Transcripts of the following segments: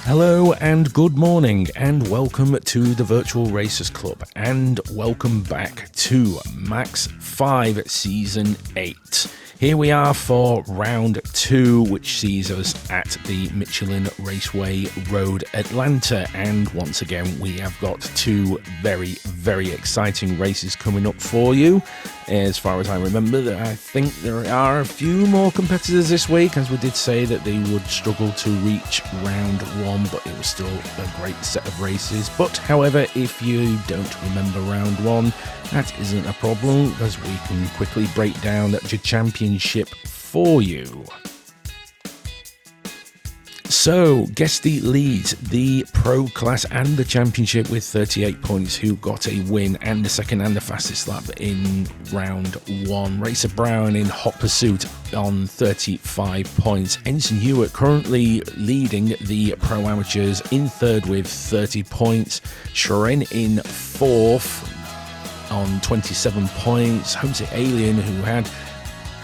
Hello and good morning and welcome to the Virtual Racers Club and welcome back to MaX5 Season 8. Here we are for round 2, which sees us at the Michelin Raceway Road Atlanta, and once again we have got two very exciting races coming up for you. As far as I remember, I think there are a few more competitors this week, as we did say that they would struggle to reach round 1, but it was still a great set of races. But however, if you don't remember round 1, that isn't a problem, as we can quickly break down the championship for you. So, Guesty leads the Pro Class and the Championship with 38 points, who got a win and the second and the fastest lap in round 1. Racer Brown in hot pursuit on 35 points. Ensign Hewitt currently leading the Pro Amateurs in third with 30 points. Sharon in fourth on 27 points. Homesick Alien, who had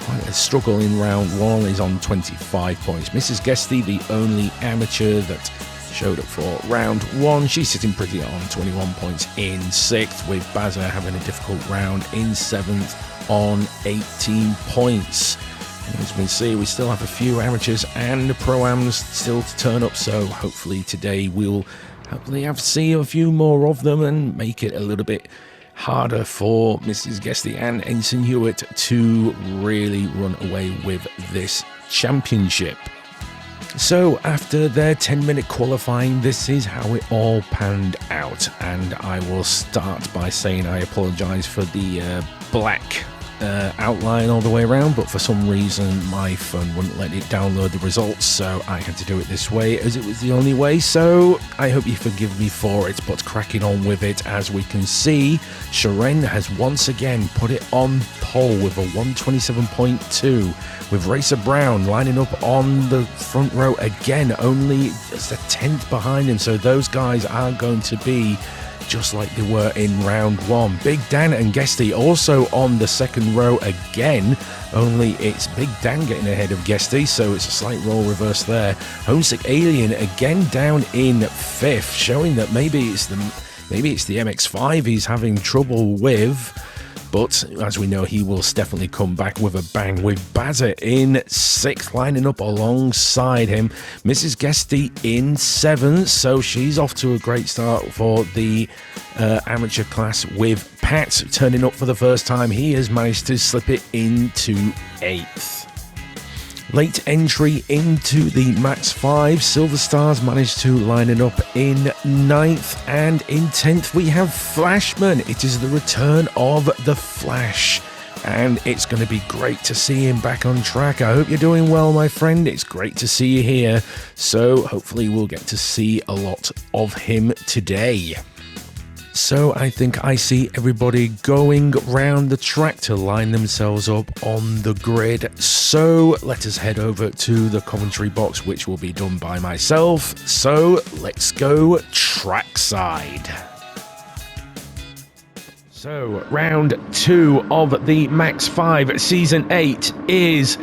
quite a struggle in round 1, is on 25 points. Mrs. Guesty, the only amateur that showed up for round 1, she's sitting pretty on 21 points in 6th, with Bazza having a difficult round in 7th on 18 points. And as we can see, we still have a few amateurs and pro-ams still to turn up, so hopefully today we'll see a few more of them and make it a little bit harder for Mrs. Guesty and Ensign Hewitt to really run away with this championship. So after their 10-minute qualifying, this is how it all panned out, and I will start by saying I apologise for the black outline all the way around, but for some reason my phone wouldn't let it download the results, so I had to do it this way as it was the only way. So I hope you forgive me for it, but cracking on with it. As we can see, Sharon has once again put it on pole with a 127.2, with Racer Brown lining up on the front row again, only just a 10th behind him, so those guys are going to be just like they were in round 1. Big Dan and Guesty also on the second row again, only it's Big Dan getting ahead of Guesty, so it's a slight role reverse there. Homesick Alien again down in 5th, showing that maybe it's the MX5 he's having trouble with. But as we know, he will definitely come back with a bang, with Bazza in 6th, lining up alongside him. Mrs. Guesty in 7th, so she's off to a great start for the amateur class, with Pat turning up for the first time. He has managed to slip it into 8th. Late entry into the MaX5, Silver Stars managed to line it up in 9th, and in 10th we have Flashman. It is the return of the Flash, and it's going to be great to see him back on track. I hope you're doing well, my friend. It's great to see you here, so hopefully we'll get to see a lot of him today. So I think I see everybody going round the track to line themselves up on the grid. So let us head over to the commentary box, which will be done by myself. So let's go trackside. So round 2 of the MaX5 Season 8 is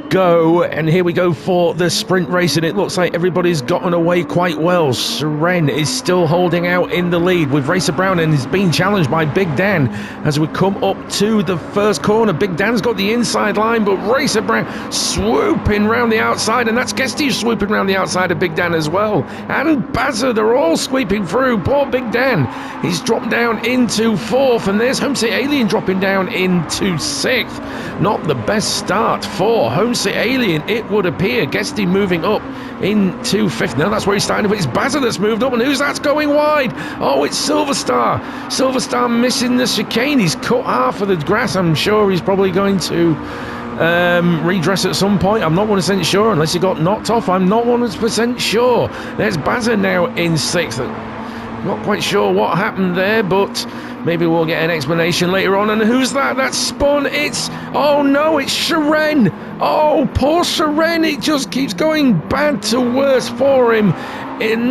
go, and here we go for the sprint race, and it looks like everybody's gotten away quite well. Seren is still holding out in the lead with Racer Brown, and is being challenged by Big Dan as we come up to the first corner. Big Dan's got the inside line, but Racer Brown swooping round the outside, and that's Guesty swooping round the outside of Big Dan as well, and Bazza, they're all sweeping through. Poor Big Dan, he's dropped down into 4th, and there's Homesick Alien dropping down into 6th. Not the best start for Homesick Alien, it would appear. Guesty moving up into 5th. Now that's where he's starting, but it's Bazza that's moved up, and who's that's going wide? Oh, it's Silver Star. Silver Star missing the chicane. He's cut half of the grass. I'm sure he's probably going to redress at some point. I'm not 100% sure, unless he got knocked off. I'm not 100% sure. There's Bazza now in 6th. Not quite sure what happened there, but maybe we'll get an explanation later on. And who's that? That's Spun. Oh no, it's Sharen. Oh, poor Sharen. It just keeps going bad to worse for him.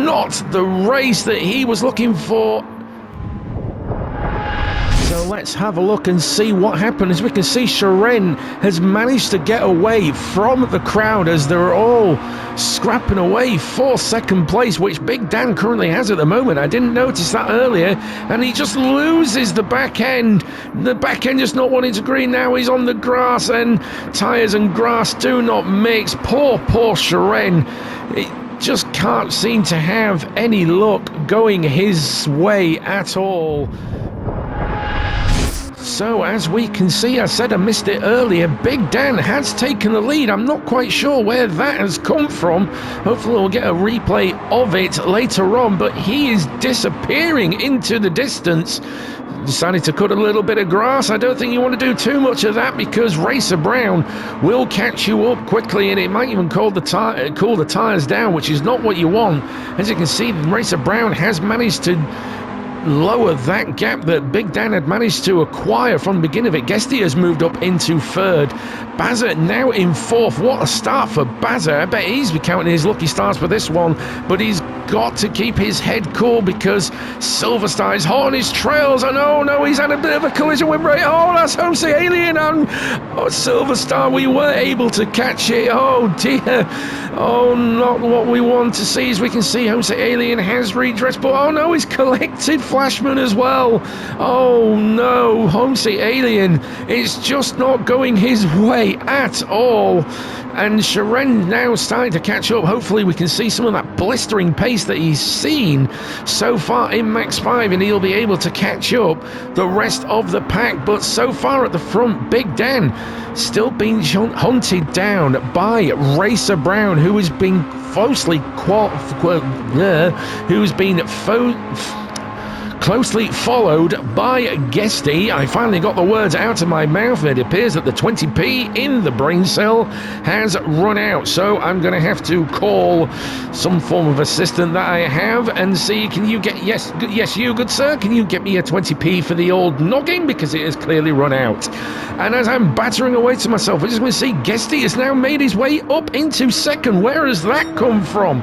Not the race that he was looking for. So let's have a look and see what happened. As we can see, Sharen has managed to get away from the crowd as they're all scrapping away for 2nd place, which Big Dan currently has at the moment. I didn't notice that earlier, and he just loses the back end. The back end just not wanting to green now. He's on the grass, and tyres and grass do not mix. Poor Sharen. It just can't seem to have any luck going his way at all. So as we can see, I said I missed it earlier, Big Dan has taken the lead. I'm not quite sure where that has come from. Hopefully we'll get a replay of it later on, but he is disappearing into the distance. Decided to cut a little bit of grass. I don't think you want to do too much of that, because Racer Brown will catch you up quickly, and it might even cool the tyres down, which is not what you want. As you can see, Racer Brown has managed to lower that gap that Big Dan had managed to acquire from the beginning of it. Guesty has moved up into 3rd. Bazza now in 4th. What a start for Bazza. I bet he's counting his lucky stars for this one, but he's got to keep his head cool, because Silverstar is hot on his trails, and oh no, he's had a bit of a collision with Ray. Oh, that's Homesick Alien, and Silverstar, we were able to catch it. Oh dear. Oh, not what we want to see. As we can see, Homesick Alien has redressed, but oh no, he's collected Flashman as well. Oh no, Homesick Alien is just not going his way at all. And Sharen now starting to catch up. Hopefully we can see some of that blistering pace that he's seen so far in MaX5, and he'll be able to catch up the rest of the pack. But so far at the front, Big Dan still being hunted down by Racer Brown, who has been closely closely followed by Guesty. I finally got the words out of my mouth. It appears that the 20p in the brain cell has run out, so I'm going to have to call some form of assistant that I have and see, can you get, yes you good sir, can you get me a 20p for the old noggin, because it has clearly run out. And as I'm battering away to myself, I just want to see Guesty has now made his way up into 2nd. Where has that come from?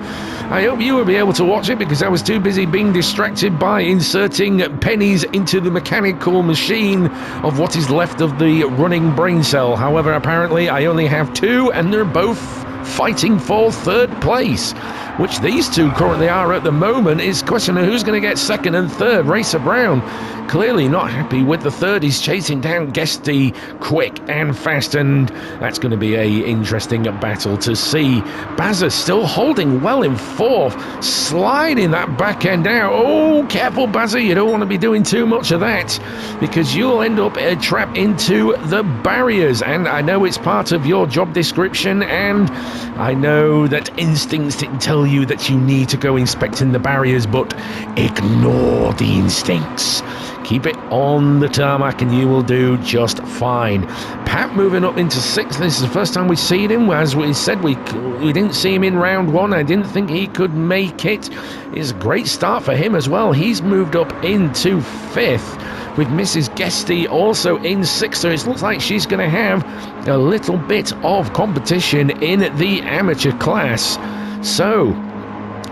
I hope you will be able to watch it, because I was too busy being distracted by inserting pennies into the mechanical machine of what is left of the running brain cell. However, apparently I only have 2, and they're both fighting for 3rd place, which these 2 currently are at the moment. It's a question of who's going to get 2nd and 3rd. Racer Brown clearly not happy with the 3rd. He's chasing down Guesty quick and fast, and that's going to be a interesting battle to see. Bazza still holding well in 4th, sliding that back end out. Oh, careful Bazza, you don't want to be doing too much of that, because you'll end up trapped into the barriers. And I know it's part of your job description, and I know that instincts didn't tell you that you need to go inspecting the barriers, but ignore the instincts. Keep it on the tarmac and you will do just fine. Pat moving up into 6th. This is the first time we've seen him. As we said, we didn't see him in round 1. I didn't think he could make it. It's a great start for him as well. He's moved up into 5th, with Mrs. Guesty also in 6th. So it looks like she's going to have a little bit of competition in the amateur class. So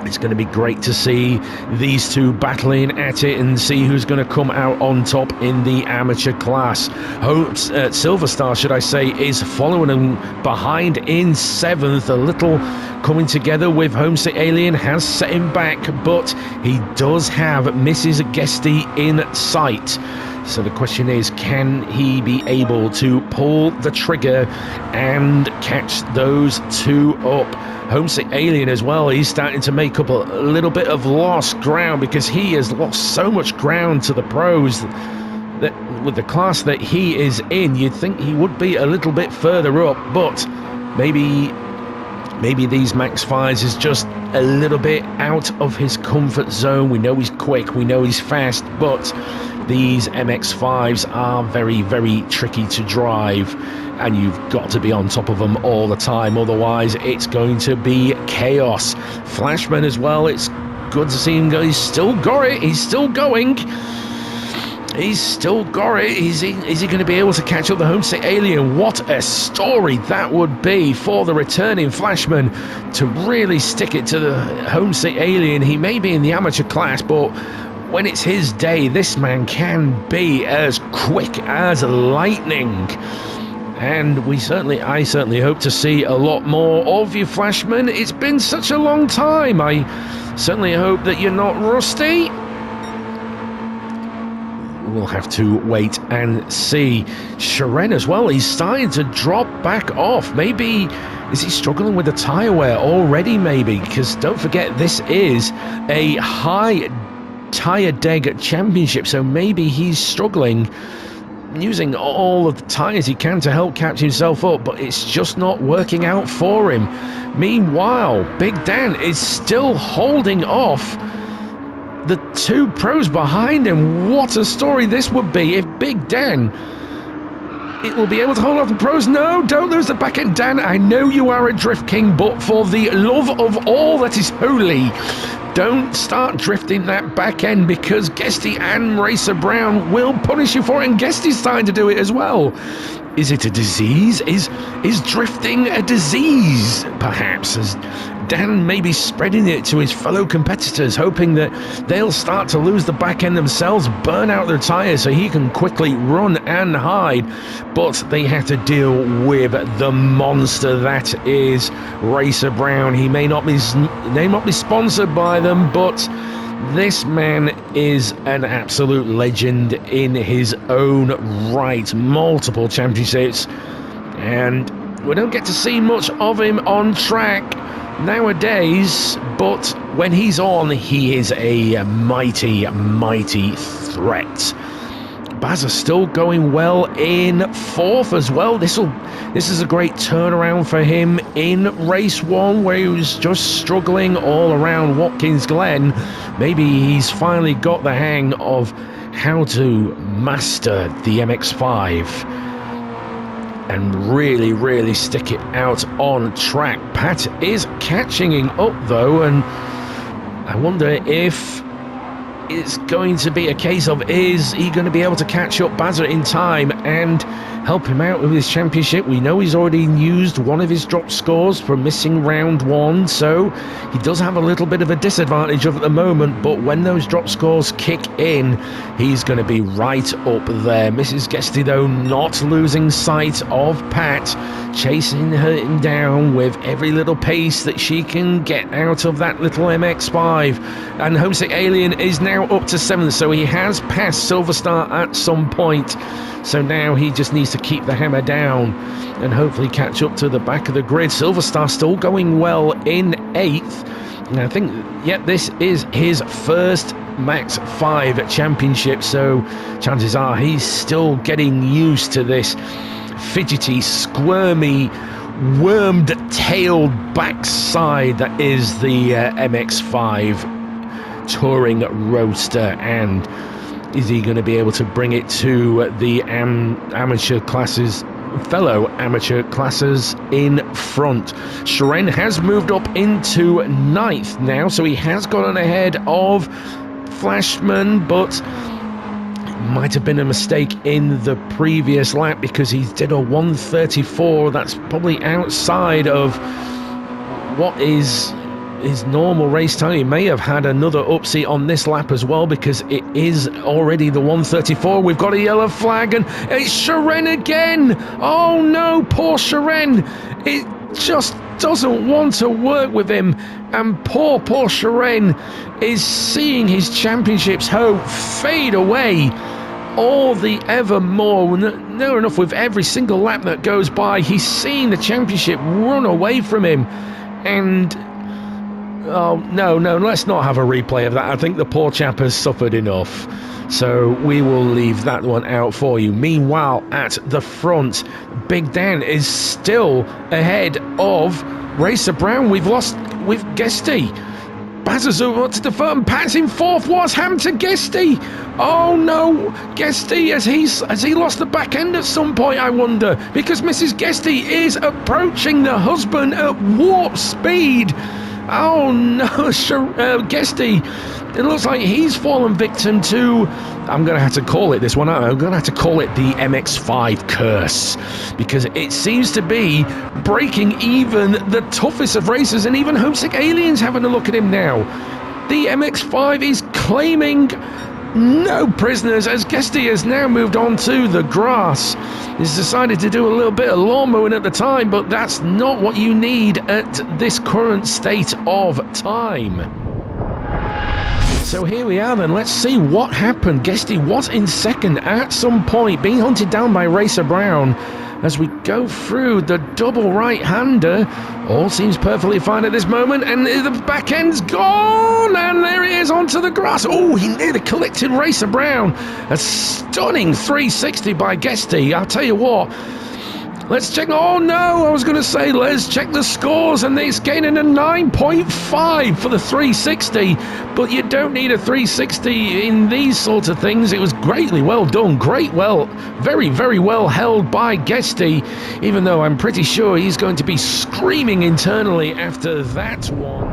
it's going to be great to see these 2 battling at it and see who's going to come out on top in the amateur class. Silverstar, should I say, is following him behind in 7th. A little coming together with Homesick Alien has set him back, but he does have Mrs. Guesty in sight. So the question is, can he be able to pull the trigger and catch those 2 up? Homesick Alien as well, he's starting to make up a little bit of lost ground, because he has lost so much ground to the pros. That with the class that he is in, you'd think he would be a little bit further up, but maybe these MaX5s is just a little bit out of his comfort zone. We know he's quick, we know he's fast, but these MX5s are very, very tricky to drive. and you've got to be on top of them all the time, otherwise it's going to be chaos. Flashman as well, it's good to see him go. He's still got it, he's still going. He's still got it. Is he going to be able to catch up the Homesick Alien? What a story that would be for the returning Flashman to really stick it to the Homesick Alien. He may be in the amateur class, but when it's his day, this man can be as quick as lightning. And I certainly hope to see a lot more of you, Flashman. It's been such a long time. I certainly hope that you're not rusty. We'll have to wait and see. Sharon as well, he's starting to drop back off. Maybe, is he struggling with the tyre wear already maybe? Because don't forget, this is a high tyre deg championship, so maybe he's struggling, using all of the tyres he can to help catch himself up, but it's just not working out for him. Meanwhile, Big Dan is still holding off the two pros behind him. What a story this would be if Big Dan will be able to hold off the pros. No, don't lose the back end, Dan. I know you are a drift king, but for the love of all that is holy, don't start drifting that back end, because Guesty and Racer Brown will punish you for it, and Guesty's starting to do it as well. Is it a disease? Is drifting a disease, perhaps? As Dan may be spreading it to his fellow competitors, hoping that they'll start to lose the back end themselves, burn out their tyres so he can quickly run and hide. But they have to deal with the monster that is Racer Brown. He may not be sponsored by them, but this man is an absolute legend in his own right. Multiple championships, and we don't get to see much of him on track nowadays, but when he's on, he is a mighty threat. Baz is still going well in fourth as well. This is a great turnaround for him in race one, where he was just struggling all around Watkins Glen. Maybe he's finally got the hang of how to master the MX5 and really stick it out on track. Pat is catching him up though, and I wonder if it's going to be a case of, is he going to be able to catch up Bazza in time and help him out with his championship? We know he's already used one of his drop scores for missing round one, so he does have a little bit of a disadvantage at the moment, but when those drop scores kick in, he's going to be right up there. Mrs. Guesty though not losing sight of Pat, chasing her down with every little pace that she can get out of that little MX5, and Homesick Alien is now up to 7th, so he has passed Silver Star at some point. So now he just needs to keep the hammer down and hopefully catch up to the back of the grid. Silver Star still going well in 8th. And I think, this is his first MaX5 championship, so chances are he's still getting used to this fidgety, squirmy, wormed-tailed backside that is the MX5 touring roadster. And is he going to be able to bring it to the amateur classes, fellow amateur classes in front? Sharon has moved up into 9th now, so he has gotten ahead of Flashman, but might have been a mistake in the previous lap because he did a 134. That's probably outside of what is his normal race time. He may have had another upsie on this lap as well, because it is already the 134. We've got a yellow flag, and it's Sharon again. Oh no, poor Sharon. It just doesn't want to work with him, and poor Sharon is seeing his championship's hope fade away all the evermore. Near enough, with every single lap that goes by, he's seeing the championship run away from him. And oh, no, let's not have a replay of that. I think the poor chap has suffered enough. So we will leave that one out for you. Meanwhile, at the front, Big Dan is still ahead of Racer Brown. We've lost with Guesty. has a zoom up to the front and pats in fourth. What's happened to Guesty? Oh no, Guesty, has he lost the back end at some point, I wonder? Because Mrs. Guesty is approaching the husband at warp speed. Oh no, Guesty, it looks like he's fallen victim to, I'm going to have to call it this one, I'm going to have to call it the MX5 curse, because it seems to be breaking even the toughest of racers, and even Homesick Alien's having a look at him now. The MX5 is claiming no prisoners, as Guesty has now moved on to the grass. He's decided to do a little bit of lawn mowing at the time, but that's not what you need at this current state of time. So here we are then, let's see what happened. Guesty was in second at some point, being hunted down by Racer Brown. As we go through the double right-hander, all seems perfectly fine at this moment, and the back end's gone, and there it is onto the grass. Oh, he nearly collected Racer Brown. A stunning 360 by Guesty. I'll tell you what, let's check. Oh no, I was going to say let's check the scores, and it's gaining a 9.5 for the 360, but you don't need a 360 in these sorts of things. It was greatly well done, very, very well held by Guesty, even though I'm pretty sure he's going to be screaming internally after that one.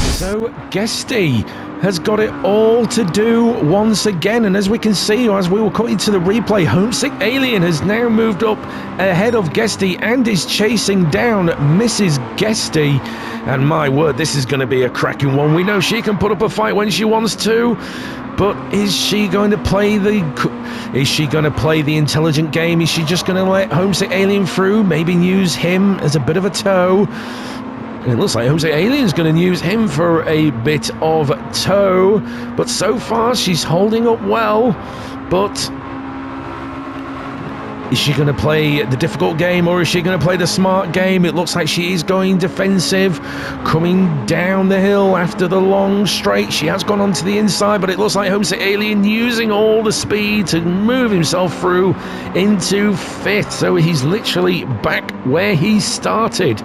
So Guesty has got it all to do once again, and as we can see, as we will cut into the replay, Homesick Alien has now moved up ahead of Guesty and is chasing down Mrs. Guesty, and my word, this is going to be a cracking one. We know she can put up a fight when she wants to, but is she going to play the intelligent game? Is she just going to let Homesick Alien through, maybe use him as a bit of a tow? And it looks like Homesick Alien's going to use him for a bit of tow, but so far she's holding up well. But is she going to play the difficult game, or is she going to play the smart game? It looks like she is going defensive, coming down the hill after the long straight. She has gone onto the inside, but it looks like Homesick Alien using all the speed to move himself through into fifth. So he's literally back where he started.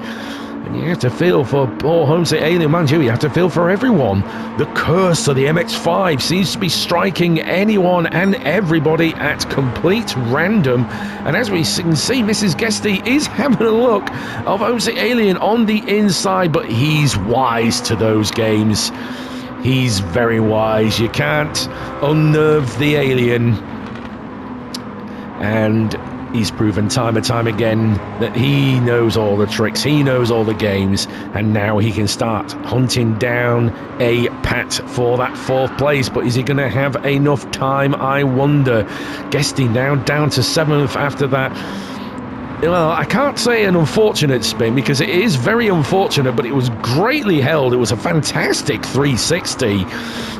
And you have to feel for poor Homesick Alien, man, you have to feel for everyone. The curse of the MX5 seems to be striking anyone and everybody at complete random. And as we can see, Mrs. Guesty is having a look of Homesick Alien on the inside, but he's wise to those games. He's very wise. You can't unnerve the alien. And he's proven time and time again that he knows all the tricks, he knows all the games, and now he can start hunting down a pat for that fourth place. But is he going to have enough time, I wonder? Guesty now down to seventh after that. Well, I can't say an unfortunate spin, because it is very unfortunate, but it was greatly held. It was a fantastic 360,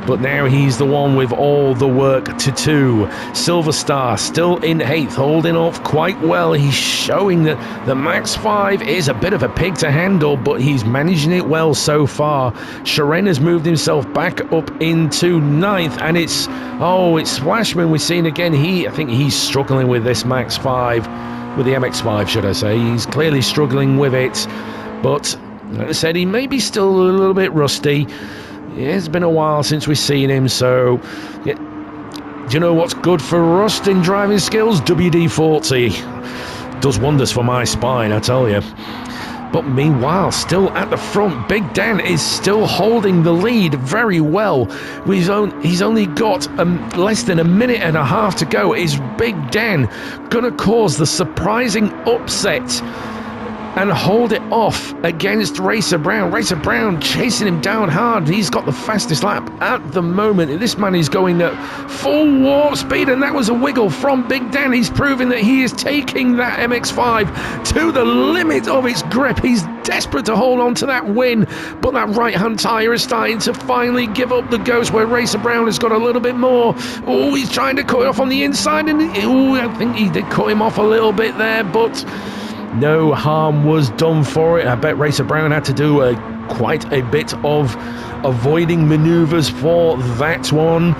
but now he's the one with all the work to do. Silver Star still in eighth, holding off quite well. He's showing that the MaX5 is a bit of a pig to handle, but he's managing it well so far. Sharon has moved himself back up into ninth, and it's Splashman we're seeing again. I think he's struggling with this MaX5. With the MX5, should I say. He's clearly struggling with it, but like I said, he may be still a little bit rusty. It's been a while since we've seen him, so yeah. Do you know what's good for rust in driving skills? WD-40 does wonders for my spine, I tell you. But meanwhile, still at the front, Big Dan is still holding the lead very well. He's only got less than a minute and a half to go. Is Big Dan going to cause the surprising upset and hold it off against Racer Brown? Racer Brown chasing him down hard. He's got the fastest lap at the moment. This man is going at full warp speed, and that was a wiggle from Big Dan. He's proving that he is taking that MX5 to the limit of its grip. He's desperate to hold on to that win, but that right-hand tyre is starting to finally give up the ghost, where Racer Brown has got a little bit more. Oh, he's trying to cut it off on the inside, and I think he did cut him off a little bit there, but no harm was done for it. I bet Racer Brown had to do quite a bit of avoiding maneuvers for that one.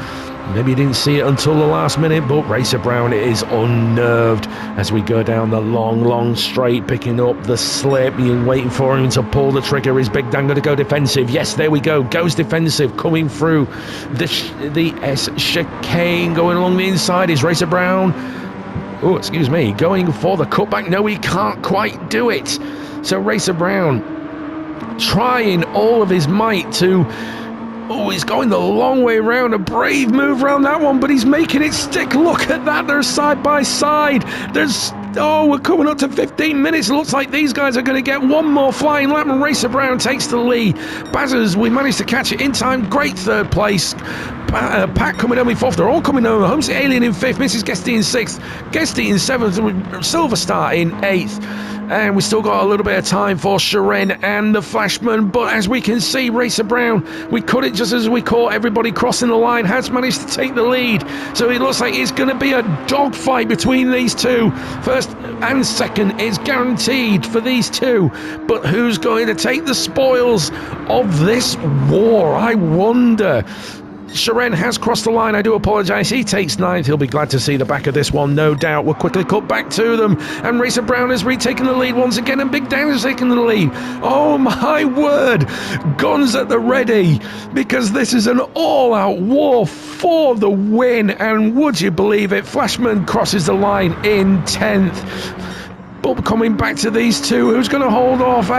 Maybe you didn't see it until the last minute, but Racer Brown is unnerved as we go down the long straight, picking up the slip. You're waiting for him to pull the trigger. Is Big Dan going to go defensive? Yes, there we go. Goes defensive, coming through the S chicane, going along the inside. Is Racer Brown, oh, excuse me, going for the cutback? No, he can't quite do it. So Racer Brown trying all of his might to... Oh, he's going the long way around. A brave move around that one, but he's making it stick. Look at that. They're side by side. We're coming up to 15 minutes. It looks like these guys are going to get one more flying lap, and Racer Brown takes the lead. Bazzers, we managed to catch it in time. Great third place. Pat coming home in fourth. They're all coming home. Homesick Alien in fifth. Mrs. Guesty in sixth. Guesty in seventh. Silver Star in eighth. And we still got a little bit of time for Sharon and the Flashman, but as we can see, Racer Brown, we cut it just as we caught everybody crossing the line, has managed to take the lead. So it looks like it's going to be a dogfight between these two. First and second is guaranteed for these two, but who's going to take the spoils of this war? I wonder. Sharon has crossed the line. I do apologise. He takes ninth. He'll be glad to see the back of this one, no doubt. We'll quickly cut back to them. And Racer Brown has retaken the lead once again. And Big Dan has taken the lead. Oh, my word. Guns at the ready. Because this is an all-out war for the win. And would you believe it? Flashman crosses the line in 10th. But coming back to these two, who's going to hold off?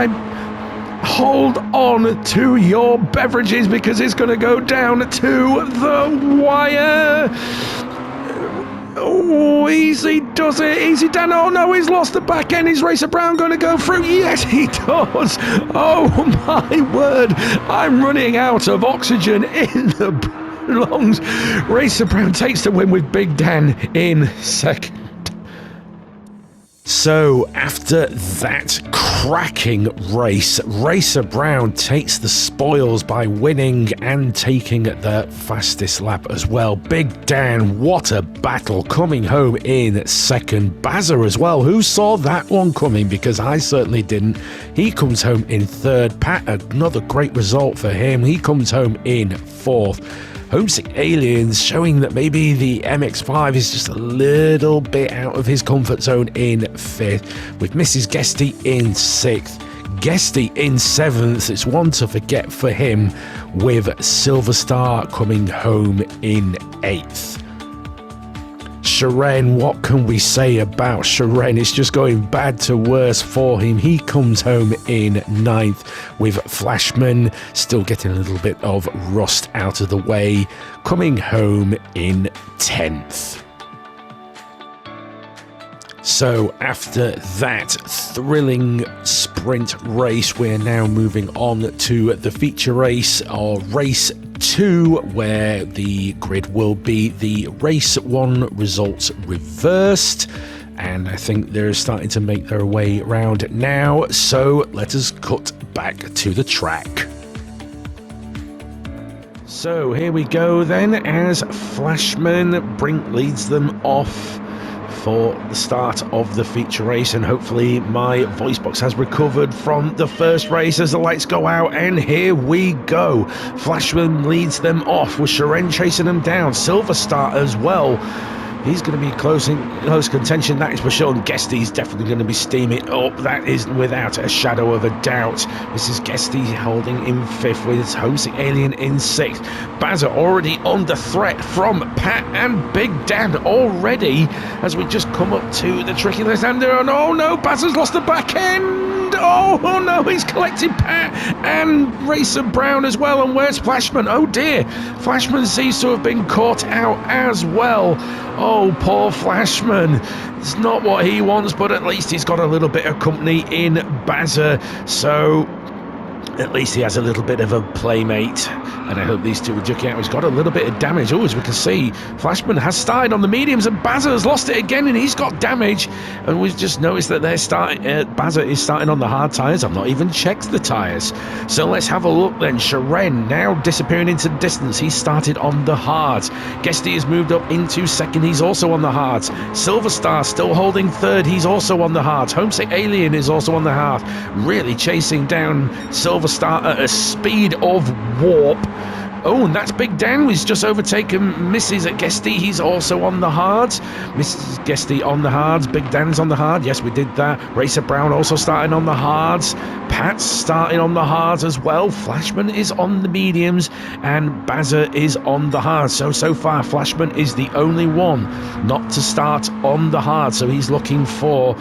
Hold on to your beverages because it's going to go down to the wire. Oh, easy does it. Easy Dan. Oh no, he's lost the back end. Is Racer Brown going to go through? Yes, he does. Oh my word. I'm running out of oxygen in the lungs. Racer Brown takes the win with Big Dan in second. So, after that cracking race, Racer Brown takes the spoils by winning and taking the fastest lap as well. Big Dan, what a battle, coming home in second. Bazza as well, who saw that one coming? Because I certainly didn't. He comes home in third. Pat, another great result for him. He comes home in fourth. Homesick Aliens showing that maybe the MX5 is just a little bit out of his comfort zone in 5th, with Mrs. Guesty in 6th. Guesty in 7th, it's one to forget for him, with Silver Star coming home in 8th. Sharon, what can we say about Sharon? It's just going bad to worse for him. He comes home in 9th, with Flashman still getting a little bit of rust out of the way, coming home in 10th. So after that thrilling sprint race, we're now moving on to the feature race, or race 2, where the grid will be the race 1 results reversed, and I think they're starting to make their way around now. So let us cut back to the track. So here we go then, as Flashman Brink leads them off for the start of the feature race, and hopefully my voice box has recovered from the first race as the lights go out, and here we go. Flashman leads them off with Sharon chasing them down. Silver Star as well. He's going to be close contention, that is for sure. And Guesty's definitely going to be steaming up. That is without a shadow of a doubt. This is Guesty holding in 5th with Homesick Alien in 6th. Bazza already under threat from Pat and Big Dan already as we just come up to the tricky left-hander. And oh no, Bazza's lost the back end. Oh no, he's collected Pat and Racer Brown as well. And where's Flashman? Oh dear, Flashman seems to have been caught out as well. Oh, poor Flashman. It's not what he wants, but at least he's got a little bit of company in Bazza. So at least he has a little bit of a playmate, and I hope these two are duking out. He's got a little bit of damage. Oh, as we can see, Flashman has started on the mediums, and Bazza has lost it again, and he's got damage. And we've just noticed that they're starting. Bazza is starting on the hard tyres. I've not even checked the tyres. So let's have a look then. Sharon now disappearing into the distance. He started on the hards. Guesty has moved up into 2nd. He's also on the hards. Silver Star still holding 3rd. He's also on the hards. Homesick Alien is also on the hard. Really chasing down Silver Star at a speed of warp. Oh, and that's Big Dan. He's just overtaken Mrs. Guesty. He's also on the hards. Mrs. Guesty on the hards. Big Dan's on the hard. Yes, we did that. Racer Brown also starting on the hards. Pat's starting on the hards as well. Flashman is on the mediums. And Bazza is on the hards. So far, Flashman is the only one not to start on the hard. So he's looking for,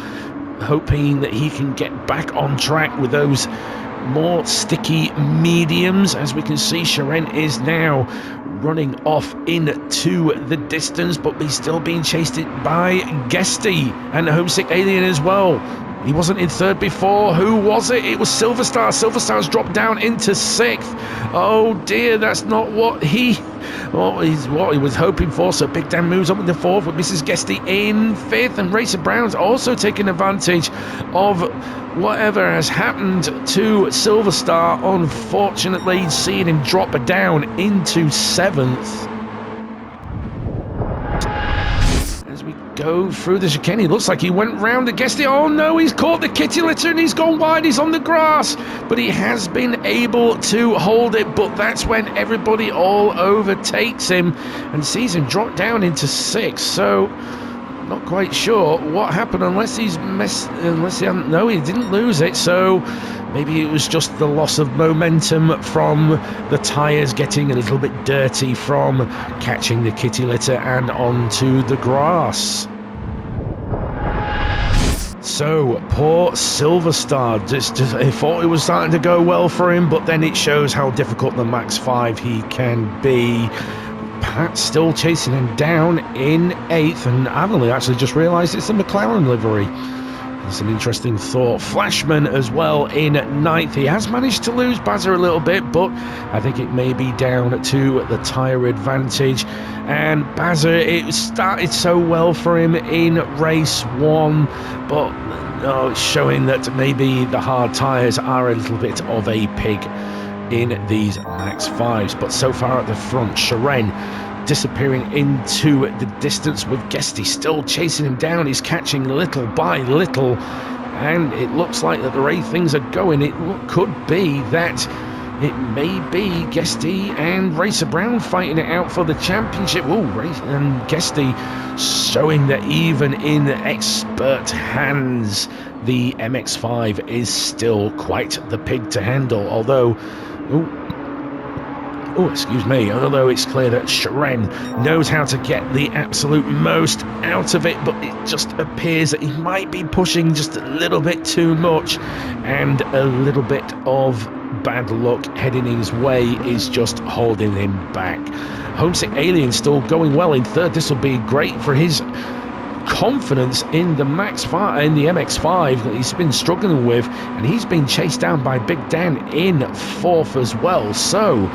hoping that he can get back on track with those more sticky mediums. As we can see, Sharon is now running off into the distance, but he's still being chased by Guesty and Homesick Alien as well. He wasn't in third before. Who was it? It was Silver Star. Silver Star's dropped down into sixth. Oh dear, that's not what he was hoping for. So Big Dan moves up in the fourth with Mrs. Guesty in fifth, and Racer Brown's also taking advantage of whatever has happened to Silver Star. Unfortunately, seeing him drop down into seventh. Go through the chicane. He looks like he went round the Guesty. Oh no, he's caught the kitty litter and he's gone wide. He's on the grass, but he has been able to hold it. But that's when everybody all overtakes him and sees him drop down into sixth. So not quite sure what happened, unless he hadn't. No, he didn't lose it. So maybe it was just the loss of momentum from the tyres getting a little bit dirty from catching the kitty litter and onto the grass. So poor Silver Star, just I thought it was starting to go well for him, but then it shows how difficult the MaX5 he can be. Pat still chasing him down in eighth, and I've only actually just realised it's the McLaren livery. That's an interesting thought. Flashman as well in ninth. He has managed to lose Bazza a little bit, but I think it may be down to the tyre advantage. And Bazza, it started so well for him in race one, but it's showing that maybe the hard tyres are a little bit of a pig in these MaX5s. But so far at the front, Sharon disappearing into the distance with Guesty still chasing him down. He's catching little by little, and it looks like that the way things are going, it could be that it may be Guesty and Racer Brown fighting it out for the championship. And Guesty showing that even in expert hands, the MX5 is still quite the pig to handle. Although although it's clear that Sharon knows how to get the absolute most out of it, but it just appears that he might be pushing just a little bit too much, and a little bit of bad luck heading his way is just holding him back. Homesick Alien still going well in third. This will be great for his confidence in the MaX5, in the MX5 that he's been struggling with, and he's been chased down by Big Dan in fourth as well. So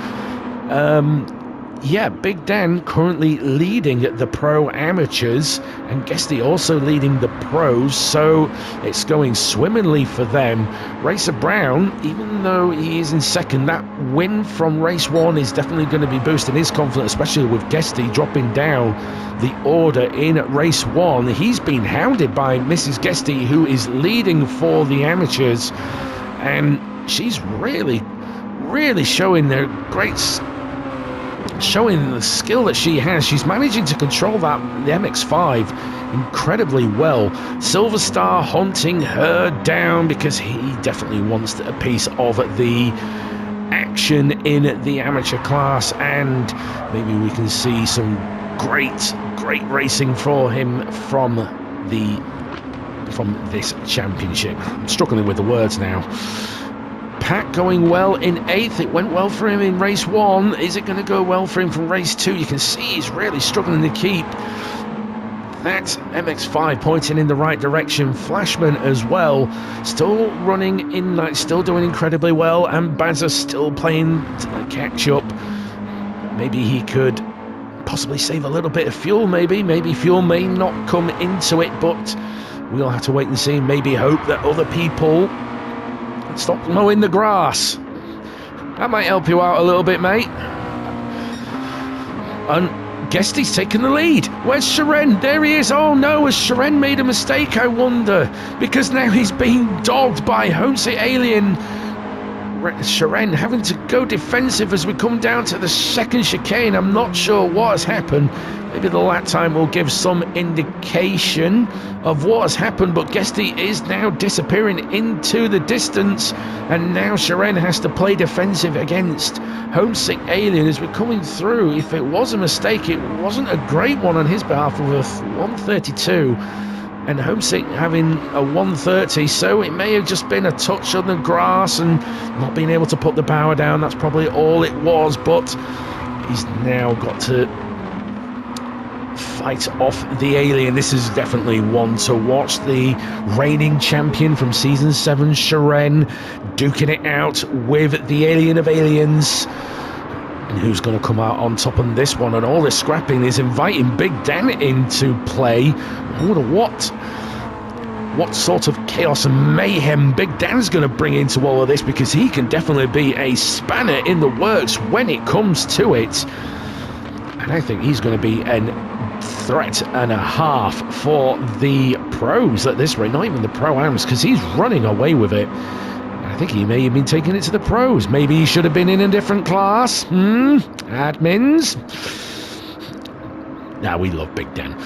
Big Dan currently leading the pro amateurs, and Guesty also leading the pros, so it's going swimmingly for them. Racer Brown, even though he is in second, that win from race one is definitely going to be boosting his confidence, especially with Guesty dropping down the order in race one. He's been hounded by Mrs. Guesty, who is leading for the amateurs, and she's really showing the skill that she has. She's managing to control the MX5 incredibly well. Silver Star hunting her down because he definitely wants a piece of the action in the amateur class, and maybe we can see some great racing for him from this championship. I'm struggling with the words now. Pat going well in eighth. It went well for him in race one. Is it going to go well for him from race two? You can see he's really struggling to keep that MX5 pointing in the right direction. Flashman as well, still running in, still doing incredibly well, and Bazza still playing to catch up. Maybe he could possibly save a little bit of fuel. Maybe fuel may not come into it, but we'll have to wait and see. Maybe hope that other people stop mowing the grass. That might help you out a little bit, mate. And Guesty's taken the lead. Where's Sharon? There he is. Oh no, has Sharon made a mistake, I wonder? Because now he's being dogged by Homesick Alien. Sharon having to go defensive as we come down to the second chicane. I'm not sure what has happened. Maybe the lap time will give some indication of what has happened, but Guesty is now disappearing into the distance, and now Sharon has to play defensive against Homesick Alien as we're coming through. If it was a mistake, it wasn't a great one on his behalf of a 132. And Homesick having a 130, so it may have just been a touch on the grass and not being able to put the power down. That's probably all it was, but he's now got to fight off the Alien. This is definitely one to watch. The reigning champion from Season 7, Sharon, duking it out with the Alien of Aliens. And who's going to come out on top on this one? And all this scrapping is inviting Big Dan into play. I wonder what sort of chaos and mayhem Big Dan's going to bring into all of this, because he can definitely be a spanner in the works when it comes to it. And I think he's going to be a threat and a half for the pros at this rate, not even the pro-ams, because he's running away with it. I think he may have been taking it to the pros. Maybe he should have been in a different class. Admins. Now we love Big Dan.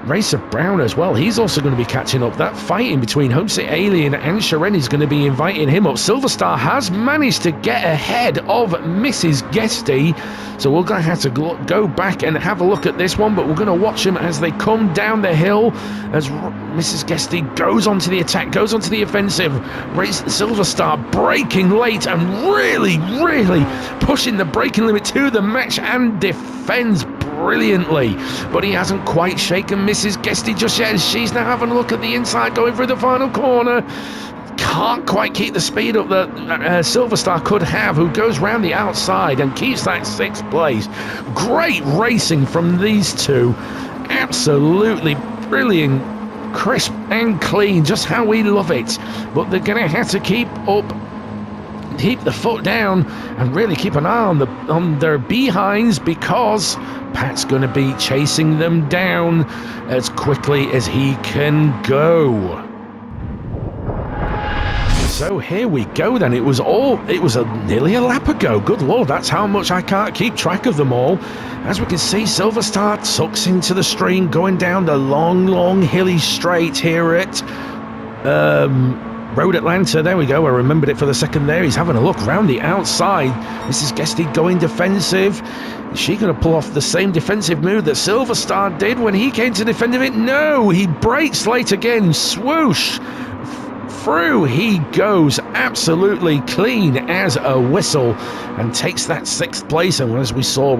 Racer Brown as well, he's also going to be catching up. That fighting between Homesick Alien and Sharon is going to be inviting him up. Silver Star has managed to get ahead of Mrs. Guesty, so we're going to have to go back and have a look at this one, but we're going to watch them as they come down the hill, as Mrs. Guesty goes onto the attack, goes onto the offensive. Silver Star braking late and really pushing the braking limit to the match and defends brilliantly, but he hasn't quite shaken Mrs. Guesty just yet, and she's now having a look at the inside, going through the final corner. Can't quite keep the speed up that Silver Star could have, who goes round the outside and keeps that 6th place. Great racing from these two. Absolutely brilliant, crisp and clean, just how we love it. But they're going to have to keep the foot down and really keep an eye on their behinds, because Pat's going to be chasing them down as quickly as he can go. So here we go then. It was nearly a lap ago. Good lord, that's how much I can't keep track of them all. As we can see, Silver Star tucks into the stream, going down the long hilly straight here at Road Atlanta. There we go, I remembered it for the second there. He's having a look round the outside. Mrs. Guesty going defensive. Is she going to pull off the same defensive move that Silver Star did when he came to defend it? No, he brakes late again. Swoosh. Through he goes, absolutely clean as a whistle, and takes that 6th place. And as we saw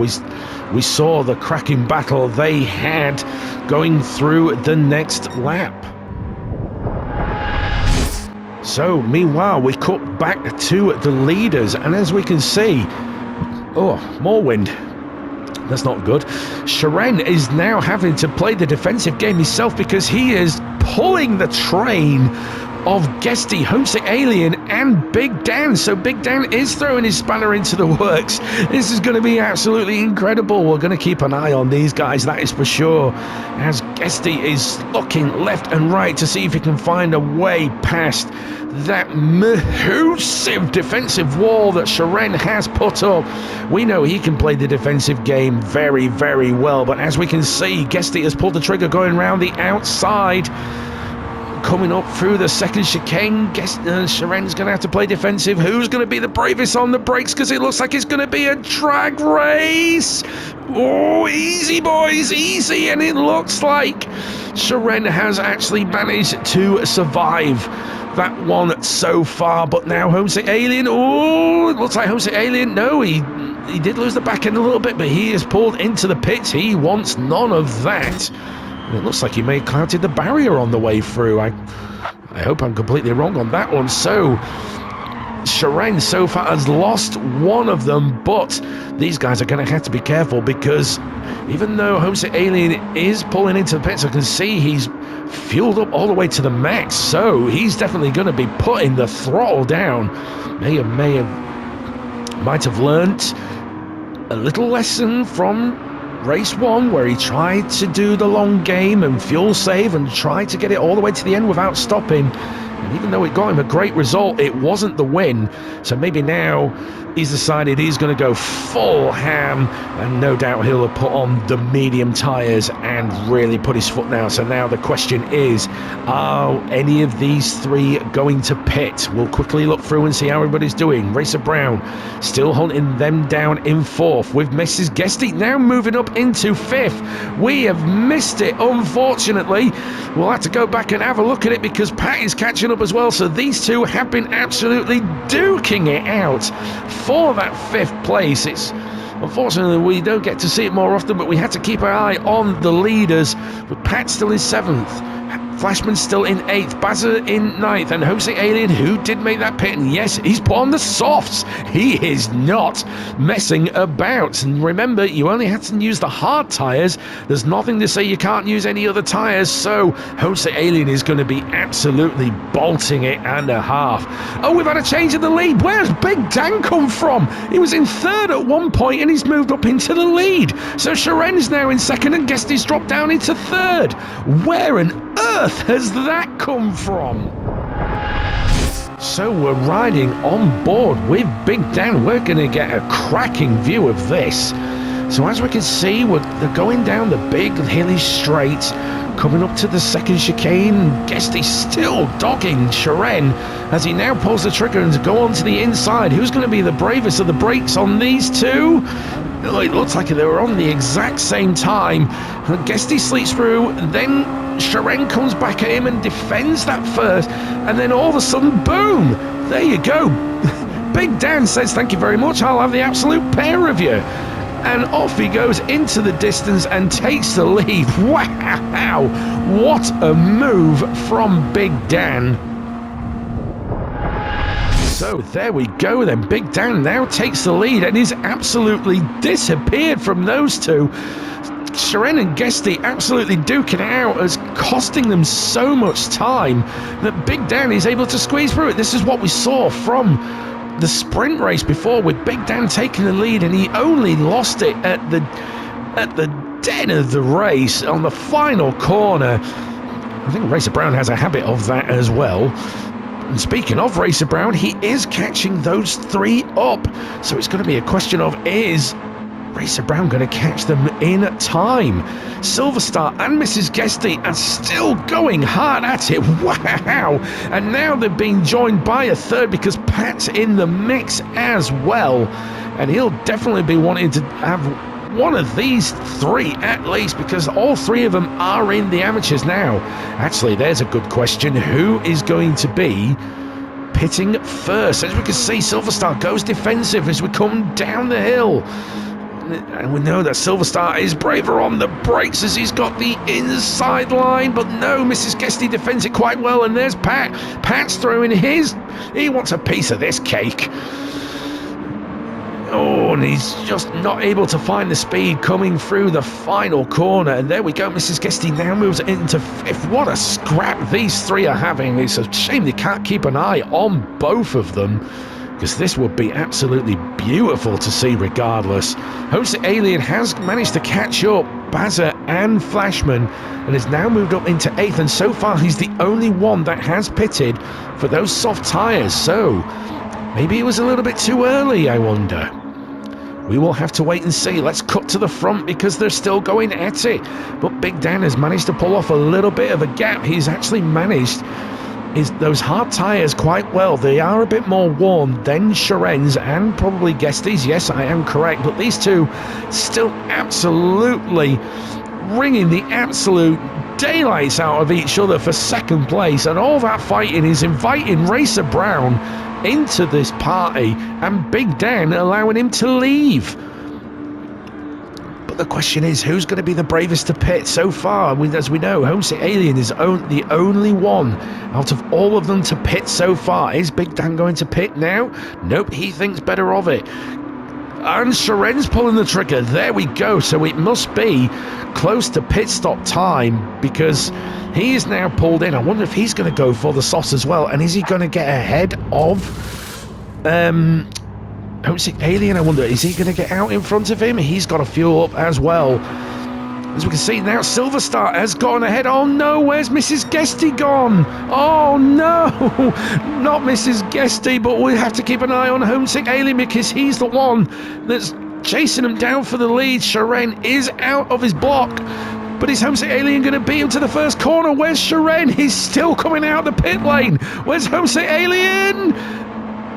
the cracking battle they had going through the next lap. So meanwhile, we cut back to the leaders, and as we can see, more wind. That's not good. Sharon is now having to play the defensive game himself, because he is pulling the train of Guesty, Homesick Alien, and Big Dan. So Big Dan is throwing his spanner into the works. This is going to be absolutely incredible. We're going to keep an eye on these guys, that is for sure, as Guesty is looking left and right to see if he can find a way past that massive defensive wall that Sharon has put up. We know he can play the defensive game very well, but as we can see, Guesty has pulled the trigger going around the outside. Coming up through the second chicane, Sharon's going to have to play defensive. Who's going to be the bravest on the brakes? Because it looks like it's going to be a drag race. Oh, easy, boys, easy. And it looks like Sharon has actually managed to survive that one so far. But now Homesick Alien. Oh, it looks like Homesick Alien. No, he did lose the back end a little bit, but he is pulled into the pits. He wants none of that. And it looks like he may have clouted the barrier on the way through. I hope I'm completely wrong on that one. So Sharon so far has lost one of them, but these guys are going to have to be careful, because even though Homesick Alien is pulling into the pits, I can see he's fueled up all the way to the max, so he's definitely going to be putting the throttle down. Might have learnt a little lesson from race 1, where he tried to do the long game and fuel save and tried to get it all the way to the end without stopping. And even though it got him a great result, it wasn't the win. So maybe now he's decided he's going to go full ham, and no doubt he'll have put on the medium tyres and really put his foot down. So now the question is, are any of these three going to pit? We'll quickly look through and see how everybody's doing. Racer Brown still hunting them down in fourth, with Mrs. Guesty now moving up into fifth. We have missed it, unfortunately. We'll have to go back and have a look at it because Pat is catching up as well. So these two have been absolutely duking it out for that fifth place. It's unfortunately we don't get to see it more often, but we had to keep our eye on the leaders, with Pat still in seventh, Flashman still in 8th, Bazza in 9th, and Jose Alien, who did make that pit, and yes, he's put on the softs. He is not messing about. And remember, you only had to use the hard tyres. There's nothing to say you can't use any other tyres, so Jose Alien is going to be absolutely bolting it and a half. Oh, we've had a change in the lead. Where's Big Dan come from? He was in 3rd at one point, and he's moved up into the lead. So Sharen's now in 2nd, and Guesty's dropped down into 3rd. Where on earth has that come from? So we're riding on board with Big Dan. We're going to get a cracking view of this. So as we can see, they're going down the big hilly straight, coming up to the second chicane. Guesty's still dogging Sharen as he now pulls the trigger and to go onto the inside. Who's going to be the bravest of the brakes on these two? Oh, it looks like they were on the exact same time. Guesty sleeps through, then Sharen comes back at him and defends that first, and then all of a sudden, boom, there you go. Big Dan says, thank you very much, I'll have the absolute pair of you. And off he goes into the distance and takes the lead. Wow, what a move from Big Dan. So there we go then. Big Dan now takes the lead and is absolutely disappeared from those two. Sharen and Guesty absolutely duking it out, as costing them so much time that Big Dan is able to squeeze through it. This is what we saw from the sprint race before, with Big Dan taking the lead, and he only lost it at the den of the race on the final corner. I think Racer Brown has a habit of that as well. And speaking of Racer Brown, he is catching those three up. So it's going to be a question of, is Racer Brown going to catch them in time? Silver Star and Mrs. Guesty are still going hard at it. Wow! And now they're being joined by a third, because Pat's in the mix as well. And he'll definitely be wanting to have one of these three at least, because all three of them are in the amateurs now. Actually, there's a good question. Who is going to be pitting first? As we can see, Silver Star goes defensive as we come down the hill. And we know that Silver Star is braver on the brakes as he's got the inside line, but no, Mrs. Guesty defends it quite well, and there's Pat. Pat's throwing his. He wants a piece of this cake. Oh, and he's just not able to find the speed coming through the final corner. And there we go. Mrs. Guesty now moves into 5th. What a scrap these three are having. It's a shame they can't keep an eye on both of them, because this would be absolutely beautiful to see regardless. Jose Alien has managed to catch up Bazza and Flashman, and has now moved up into 8th, and so far he's the only one that has pitted for those soft tyres. So maybe it was a little bit too early, I wonder. We will have to wait and see. Let's cut to the front because they're still going at it. But Big Dan has managed to pull off a little bit of a gap. He's actually managed those hard tyres quite well. They are a bit more worn than Sharen's and probably Guesty's. Yes, I am correct. But these two still absolutely wringing the absolute daylights out of each other for second place. And all that fighting is inviting Racer Brown into this party, and Big Dan allowing him to leave. But the question is, who's going to be the bravest to pit so far? As we know, Jose Alien is the only one out of all of them to pit so far. Is Big Dan going to pit now? Nope, he thinks better of it. And Sharen's pulling the trigger. There we go. So it must be close to pit stop time, because he is now pulled in. I wonder if he's going to go for the sauce as well. And is he going to get ahead of Jose Alien? I wonder, is he going to get out in front of him? He's got to fuel up as well. As we can see now, Silver Star has gone ahead. Oh no, where's Mrs. Guesty gone? Oh no, not Mrs. Guesty, but we have to keep an eye on Homesick Alien because he's the one that's chasing him down for the lead. Sharen is out of his block, but is Homesick Alien going to beat him to the first corner? Where's Sharen? He's still coming out the pit lane. Where's Homesick Alien?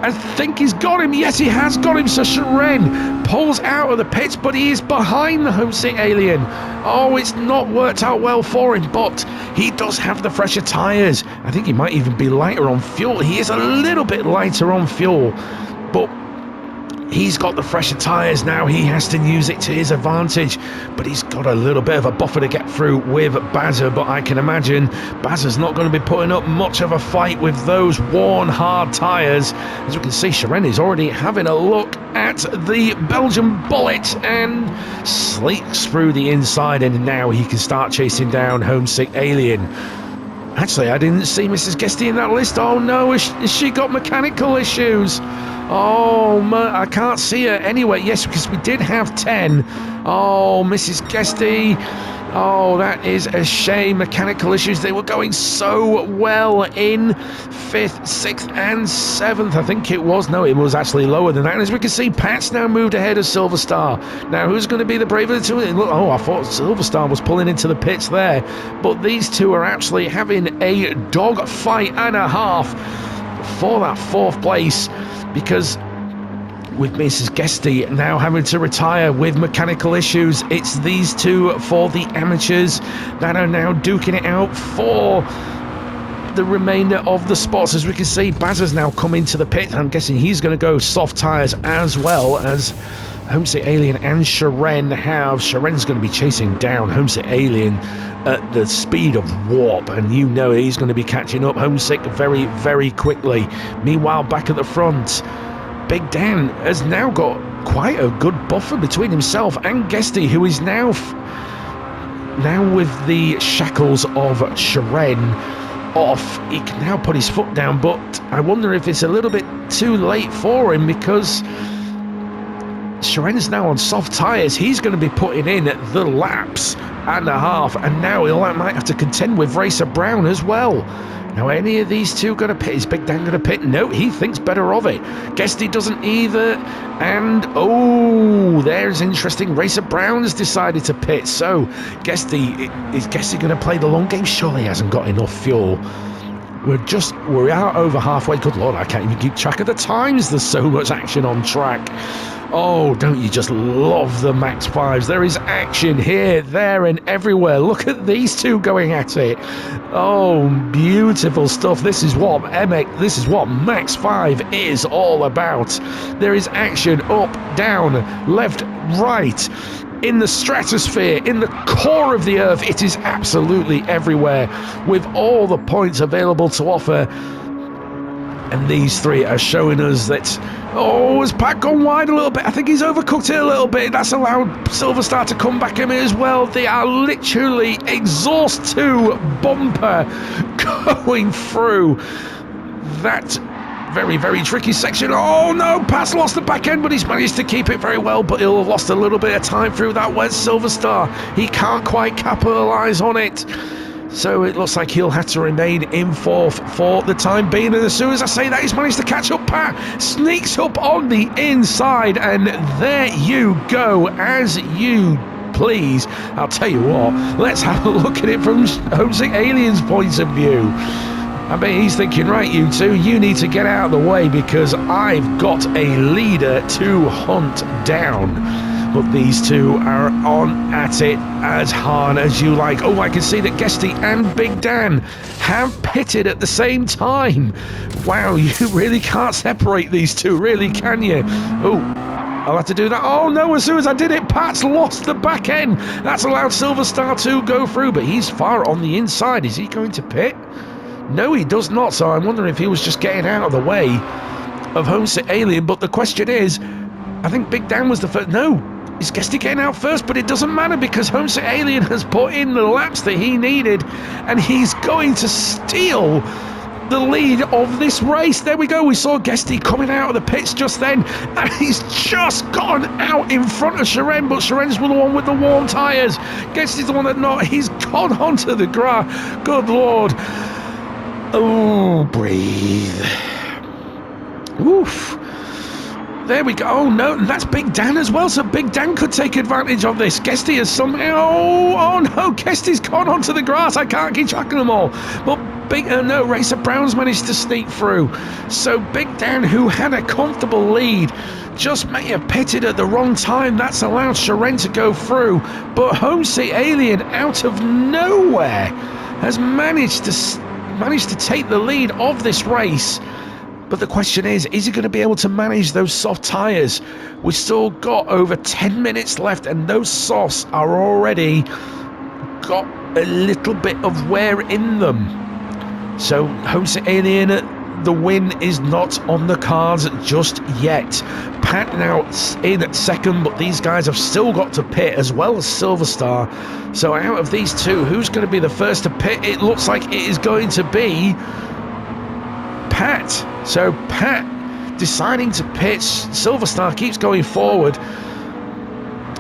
I think he's got him. Yes, he has got him. So Sharen pulls out of the pits, but he is behind the Homesick Alien. Oh, it's not worked out well for him, but he does have the fresher tyres. I think he might even be lighter on fuel. He is a little bit lighter on fuel, but he's got the fresher tyres now. He has to use it to his advantage, but he's got a little bit of a buffer to get through with Bazza, but I can imagine Bazza's not going to be putting up much of a fight with those worn hard tyres. As we can see, Sharen is already having a look at the Belgian Bullet and sleeps through the inside, and now he can start chasing down Homesick Alien. Actually, I didn't see Mrs. Guesty in that list. Oh no, has she got mechanical issues? Oh, I can't see her anyway. Yes, because we did have 10. Oh, Mrs. Guesty. Oh, that is a shame. Mechanical issues. They were going so well in 5th, 6th and 7th. I think it was. No, it was actually lower than that. And as we can see, Pat's now moved ahead of Silver Star. Now, who's going to be the braver of the two? Oh, I thought Silver Star was pulling into the pits there. But these two are actually having a dog fight and a half for that 4th place, because with Mrs. Guesty now having to retire with mechanical issues, it's these two for the amateurs that are now duking it out for the remainder of the spots. As we can see, Bazza's now come into the pit. I'm guessing he's going to go soft tyres as well as Homesick Alien and Sharen have. Sharen's going to be chasing down Homesick Alien at the speed of warp, and you know he's going to be catching up Homesick very, very quickly. Meanwhile, back at the front, Big Dan has now got quite a good buffer between himself and Guesty, who is now with the shackles of Sharen off. He can now put his foot down, but I wonder if it's a little bit too late for him, because Sharen is now on soft tyres. He's going to be putting in the laps and a half, and now he might have to contend with Racer Brown as well. Now, any of these two going to pit? Is Big Dan going to pit? No, he thinks better of it. Guesty doesn't either. And, oh, there's interesting. Racer Brown has decided to pit. So, is Guesty going to play the long game? Surely he hasn't got enough fuel. We are over halfway. Good Lord, I can't even keep track of the times. There's so much action on track. Oh, don't you just love the MaX5s? There is action here, there and everywhere. Look at these two going at it. Oh, beautiful stuff. This is what MaX5 is all about. There is action up, down, left, right, in the stratosphere, in the core of the earth. It is absolutely everywhere, with all the points available to offer. And these three are showing us that, oh, has Pat gone wide a little bit? I think he's overcooked it a little bit. That's allowed Silver Star to come back in as well. They are literally exhaust 2 bumper going through that very, very tricky section. Oh no, Pat's lost the back end, but he's managed to keep it very well, but he'll have lost a little bit of time through that. Where's Silver Star? He can't quite capitalise on it. So it looks like he'll have to remain in 4th for the time being. And as soon as I say that, he's managed to catch up. Pat sneaks up on the inside, and there you go, as you please. I'll tell you what, let's have a look at it from Homesick Alien's point of view. I mean, he's thinking, right, you two, you need to get out of the way because I've got a leader to hunt down. But these two are on at it as hard as you like. Oh, I can see that Guesty and Big Dan have pitted at the same time. Wow, you really can't separate these two, really, can you? Oh, I'll have to do that. Oh no, as soon as I did it, Pat's lost the back end. That's allowed Silver Star to go through, but he's far on the inside. Is he going to pit? No, he does not. So I'm wondering if he was just getting out of the way of Homesick Alien. But the question is, I think Big Dan was the first. No. Is Guesty getting out first? But it doesn't matter because Homesick Alien has put in the laps that he needed, and he's going to steal the lead of this race. There we go. We saw Guesty coming out of the pits just then, and he's just gone out in front of Sharon, but Sharon's the one with the warm tyres. Guesty's the one that not. He's gone onto the grass. Good Lord. Oh, breathe. Oof. There we go. Oh no, that's Big Dan as well. So Big Dan could take advantage of this. Guesty has somehow. Oh no, Guesty's gone onto the grass. I can't keep track of them all. But Racer Brown's managed to sneak through. So Big Dan, who had a comfortable lead, just may have pitted at the wrong time. That's allowed Sharon to go through. But Homesick Alien, out of nowhere, has managed to take the lead of this race. But the question is he going to be able to manage those soft tyres? We've still got over 10 minutes left, and those softs are already got a little bit of wear in them. So Homesick Alien, the win is not on the cards just yet. Pat now in at second, but these guys have still got to pit as well as Silver Star. So out of these two, who's going to be the first to pit? It looks like it is going to be Pat. So Pat deciding to pit. Silver Star keeps going forward.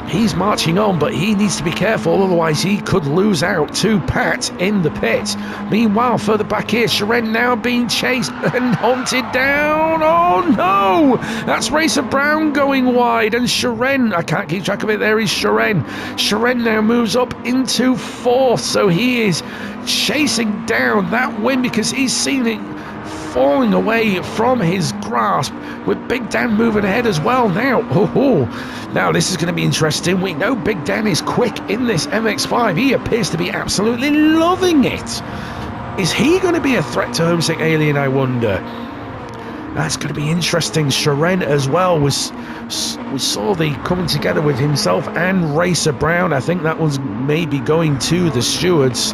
He's marching on, but he needs to be careful, otherwise he could lose out to Pat in the pit. Meanwhile, further back here, Sharon now being chased and hunted down. Oh no! That's Racer Brown going wide, and Sharon, I can't keep track of it, there is Sharon. Sharon now moves up into fourth, so he is chasing down that win because he's seen it falling away from his grasp, with Big Dan moving ahead as well now. Now this is going to be interesting. We know Big Dan is quick in this MX5. He appears to be absolutely loving it. Is he going to be a threat to Homesick Alien, I wonder? That's going to be interesting. Sharon as well we saw the coming together with himself and Racer Brown. I think that one's maybe going to the stewards,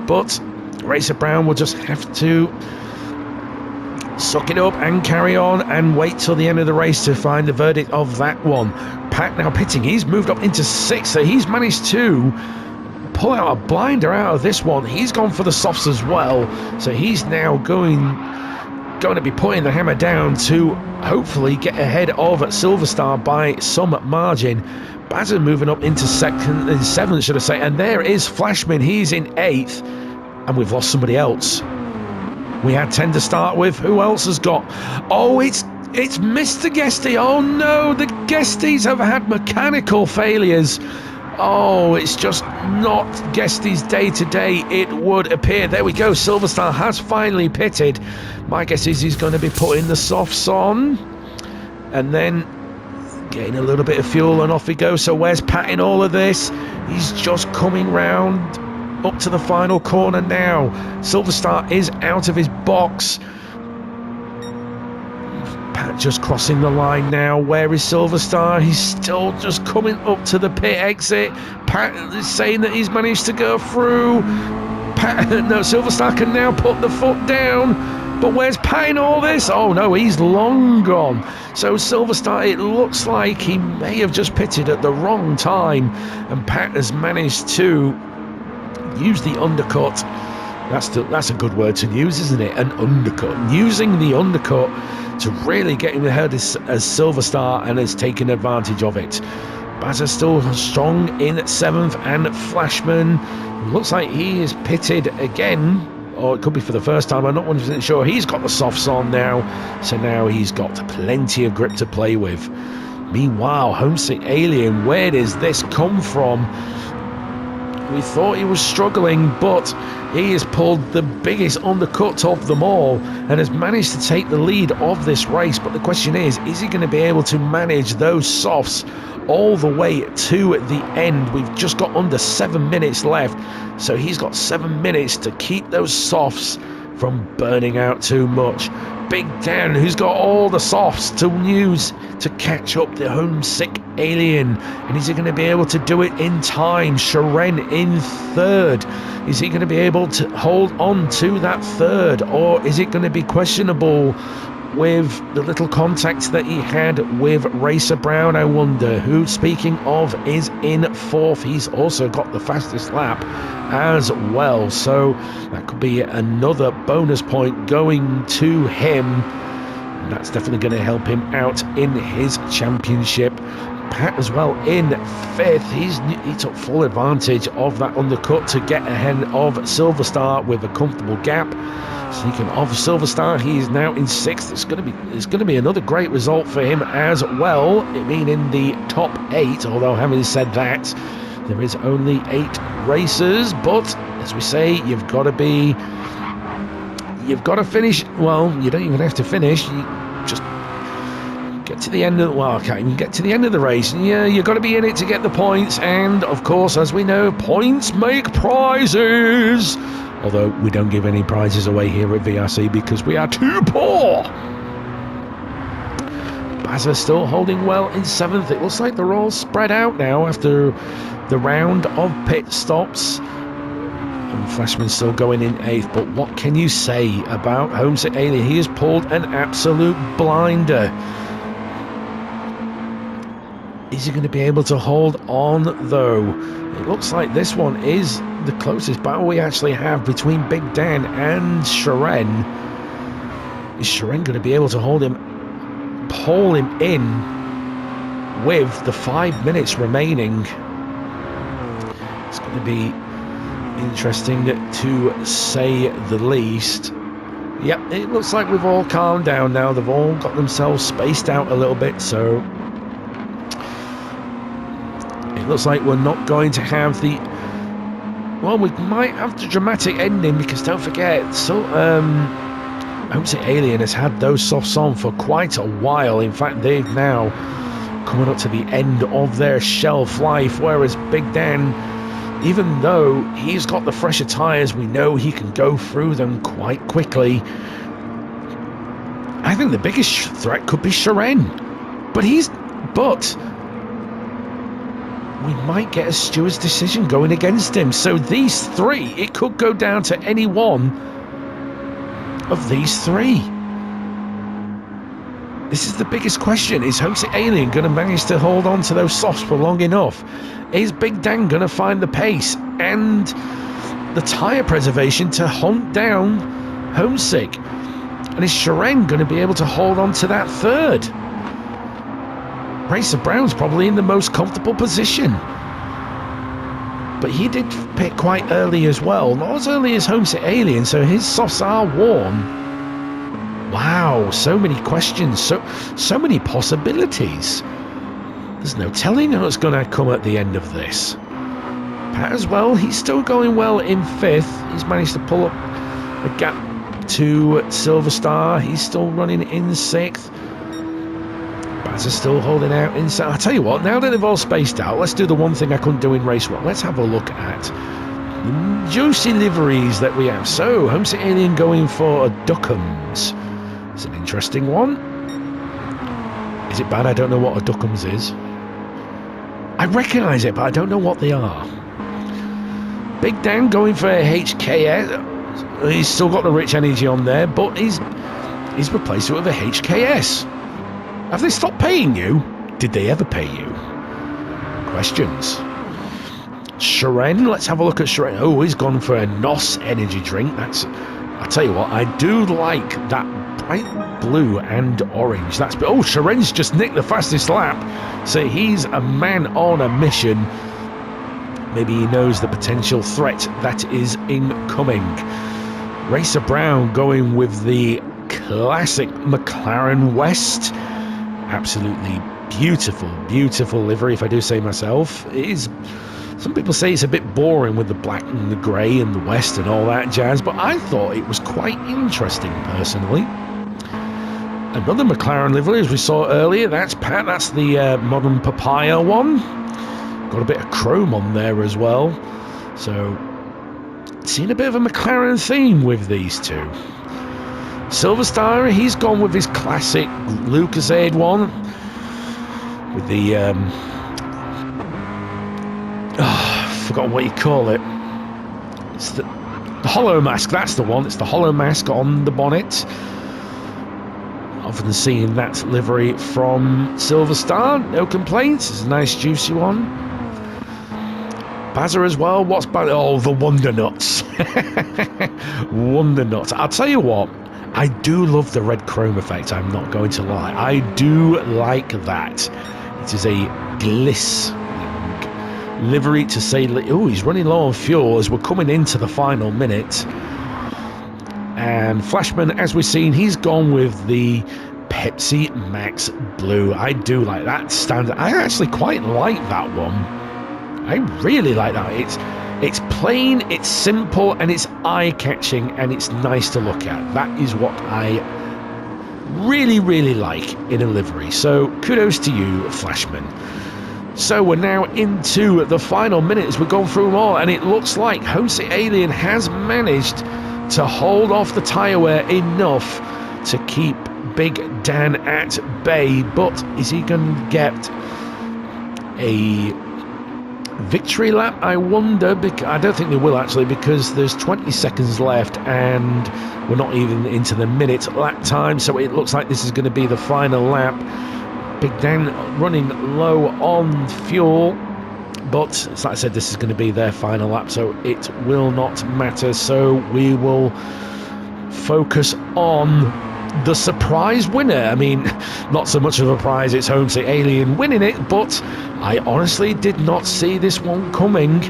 but Racer Brown will just have to suck it up and carry on and wait till the end of the race to find the verdict of that one. Pat now pitting. He's moved up into sixth, so he's managed to pull out a blinder out of this one. He's gone for the softs as well, so he's now going to be putting the hammer down to hopefully get ahead of Silver Star by some margin. Bazza moving up into seventh, should I say, and there is Flashman. He's in eighth, and we've lost somebody else. We had 10 to start with. Who else has got? Oh, it's Mr. Guesty. Oh no, the Guesties have had mechanical failures. Oh, it's just not Guesty's day today, it would appear. There we go. Silver Star has finally pitted. My guess is he's going to be putting the softs on and then getting a little bit of fuel, and off he goes. So where's Pat in all of this? He's just coming round up to the final corner now. Silver Star is out of his box. Pat just crossing the line now. Where is Silver Star? He's still just coming up to the pit exit. Pat is saying that he's managed to go through. Silver Star can now put the foot down. But where's Pat in all this? Oh no, he's long gone. So Silver Star, it looks like he may have just pitted at the wrong time, and Pat has managed to use the undercut. That's a good word to use, isn't it? An undercut. Using the undercut to really get him ahead as Silver Star, and has taken advantage of it. Bazza's still strong in seventh, and Flashman looks like he is pitted again, or it could be for the first time. I'm not 100% sure. He's got the softs on now, so now he's got plenty of grip to play with. Meanwhile, Homesick Alien, where does this come from? We thought he was struggling, but he has pulled the biggest undercut of them all and has managed to take the lead of this race. But the question is he going to be able to manage those softs all the way to the end? We've just got under 7 minutes left, so he's got 7 minutes to keep those softs from burning out too much. Big Dan, who's got all the softs to use to catch up the Homesick Alien, and is he going to be able to do it in time? Sharon in third. Is he going to be able to hold on to that third, or is it going to be questionable with the little contact that he had with Racer Brown. I wonder who, speaking of, is in fourth. He's also got the fastest lap as well, so that could be another bonus point going to him. That's definitely going to help him out in his championship. Pat as well in fifth. He took full advantage of that undercut to get ahead of Silverstar with a comfortable gap. Sneaking off Silverstar, he is now in sixth. It's going to be another great result for him as well. I mean, in the top 8. Although having said that, there is only 8 racers. But as we say, you've got to finish. Well, you don't even have to finish. You just get to the end of, well, I can't even get to the end of the race. Yeah, you've got to be in it to get the points. And of course, as we know, points make prizes. Although we don't give any prizes away here at VRC because we are too poor. Bazza still holding well in 7th. It looks like they're all spread out now after the round of pit stops. And Flashman's still going in 8th. But what can you say about Homesick Alien? He has pulled an absolute blinder. Is he going to be able to hold on, though? It looks like this one is the closest battle we actually have between Big Dan and Sharon. Is Sharon going to be able to pull him in with the 5 minutes remaining? It's going to be interesting to say the least. Yep, it looks like we've all calmed down now. They've all got themselves spaced out a little bit, so it looks like we're not going to have the... Well, we might have the dramatic ending, because don't forget, so Homesick Alien has had those softs on for quite a while. In fact, they've now coming up to the end of their shelf life, whereas Big Dan, even though he's got the fresher tyres, we know he can go through them quite quickly. I think the biggest threat could be Sharon, but we might get a steward's decision going against him. So these 3, it could go down to any one of these 3. This is the biggest question. Is Homesick Alien going to manage to hold on to those softs for long enough? Is Big Dan going to find the pace and the tyre preservation to hunt down Homesick? And is Sharon going to be able to hold on to that 3rd? Racer Brown's probably in the most comfortable position. But he did pit quite early as well. Not as early as Homesick Alien, so his softs are warm. Wow, so many questions, so many possibilities. There's no telling what's going to come at the end of this. Pat as well, he's still going well in 5th. He's managed to pull up a gap to Silverstar. He's still running in 6th. Baz is still holding out inside. I'll tell you what, now that they've all spaced out, let's do the one thing I couldn't do in race 1. Let's have a look at the juicy liveries that we have. So, Homesick Alien going for a Duckums. It's an interesting one. Is it bad? I don't know what a Duckums is. I recognise it, but I don't know what they are. Big Dan going for a HKS. He's still got the rich energy on there, but he's replaced it with a HKS. Have they stopped paying you? Did they ever pay you? Questions. Sharon, let's have a look at Sharon. Oh, he's gone for a NOS energy drink. I'll tell you what, I do like that bright blue and orange. Oh, Sharon's just nicked the fastest lap. So he's a man on a mission. Maybe he knows the potential threat that is incoming. Racer Brown going with the classic McLaren West. Absolutely beautiful livery, if I do say myself. It is. Some people say it's a bit boring with the black and the grey and the West and all that jazz, but I thought it was quite interesting personally. Another McLaren livery, as we saw earlier, that's Pat. That's the modern papaya one. Got a bit of chrome on there as well. So, seeing a bit of a McLaren theme with these two. Silverstar, he's gone with his classic Lucasade one with the I forgot what you call it. It's the hollow mask. That's the one. It's the hollow mask on the bonnet. Often seeing that livery from Silver Star. No complaints. It's a nice juicy one. Bazza as well. What's Bazza? Oh, the Wonder Nuts. Wonder Nuts. I'll tell you what. I do love the red chrome effect. I'm not going to lie. I do like that. It is a glistening livery to say. Oh, he's running low on fuel as we're coming into the final minute. And Flashman, as we've seen, he's gone with the Pepsi Max Blue. I do like that standard. I actually quite like that one. I really like that. It's plain, it's simple, and it's eye-catching, and it's nice to look at. That is what I really, really like in a livery. So kudos to you, Flashman. So we're now into the final minutes. We've gone through them all, and it looks like Homesick Alien has managed to hold off the tyre wear enough to keep Big Dan at bay. But is he going to get a victory lap? I wonder. I don't think they will actually, because there's 20 seconds left and we're not even into the minute lap time. So it looks like this is going to be the final lap. Big Dan running low on fuel. But, as I said, this is going to be their final lap, so it will not matter. So we will focus on the surprise winner. I mean, not so much of a prize, it's Homesick Alien winning it, but I honestly did not see this one coming,